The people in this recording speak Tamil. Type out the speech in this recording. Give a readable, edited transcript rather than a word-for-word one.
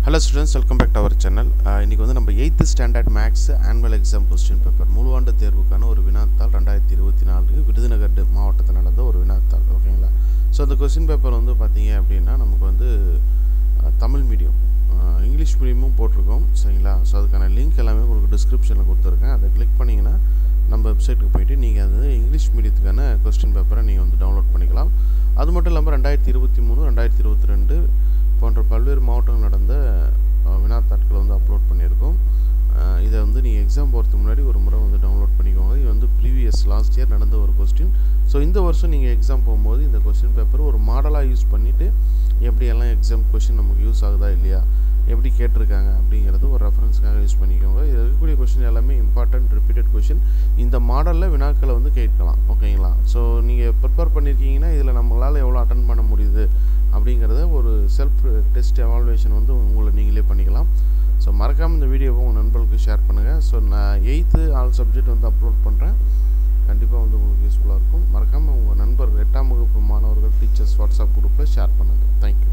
Hello students, welcome back to our channel. இன்னைக்கு வந்து நம்ம 8th standard maths annual exam question paper முழுவாண்டு தேர்வுக்கான ஒரு வினாத்தாள் 2024 விருதுநகர் மாவட்டத்தில் நடந்த ஒரு வினாத்தாள். ஓகேங்களா? ஸோ அந்த கொஸ்டின் பேப்பர் வந்து பார்த்தீங்க அப்படின்னா நமக்கு வந்து தமிழ் மீடியம் இங்கிலீஷ் மீடியமும் போட்டிருக்கோம். சரிங்களா? ஸோ அதுக்கான லிங்க் எல்லாமே உங்களுக்கு டிஸ்கிரிப்ஷனில் கொடுத்துருக்கேன். அதை கிளிக் பண்ணிங்கன்னா நம்ம வெப்சைட்டுக்கு போய்ட்டு நீங்கள் அது இங்கிலீஷ் மீடியத்துக்கான கொஸ்டின் பேப்பரை நீங்கள் வந்து டவுன்லோட் பண்ணிக்கலாம். அது மட்டும் இல்லாமல் 2023 2022 போன்ற பல்வேறு மாவட்டங்கள் நடந்த வினாத்தாட்களை வந்து அப்லோட் பண்ணியிருக்கோம். இதை வந்து நீங்கள் எக்ஸாம் போகிறதுக்கு முன்னாடி ஒரு முறை வந்து டவுன்லோட் பண்ணிக்கோங்க. இது வந்து ப்ரீவியஸ் லாஸ்ட் இயர் நடந்த ஒரு கொஸ்டின். ஸோ இந்த வருஷம் நீங்கள் எக்ஸாம் போகும்போது இந்த கொஸ்டின் பேப்பர் ஒரு மாடலாக யூஸ் பண்ணிவிட்டு எப்படியெல்லாம் எக்ஸாம் கொஸ்டின் நமக்கு யூஸ் ஆகுதா இல்லையா, எப்படி கேட்டிருக்காங்க அப்படிங்கிறது ஒரு ரெஃபரன்ஸுக்காக யூஸ் பண்ணிக்கோங்க. இதில் இருக்கக்கூடிய கொஸ்டின் எல்லாமே இம்பார்ட்டன்ட் ரிப்பீட்டட் கொஸ்டின். இந்த மாடலில் வினாக்களை வந்து கேட்கலாம். ஓகேங்களா? ஸோ நீங்கள் ப்ரிப்பேர் பண்ணியிருக்கீங்கன்னா இதில் நம்மளால் எவ்வளோ அட்டன் பண்ண முடியுது அப்படிங்கிறத ஒரு செல்ஃப் டெஸ்ட் எவால்வேஷன் வந்து உங்களை நீங்களே பண்ணிக்கலாம். ஸோ மறக்காமல் இந்த வீடியோவை உங்கள் நண்பர்களுக்கு ஷேர் பண்ணுங்கள். ஸோ நான் 8th ஆல் சப்ஜெக்ட் வந்து அப்லோட் பண்ணுறேன். கண்டிப்பாக வந்து உங்களுக்கு யூஸ்ஃபுல்லாக இருக்கும். மறக்காமல் உங்கள் நண்பர் 8ஆம் வகுப்பு மாணவர்கள் டீச்சர்ஸ் வாட்ஸ்அப் குரூப்பில் ஷேர் பண்ணுங்கள். தேங்க்யூ.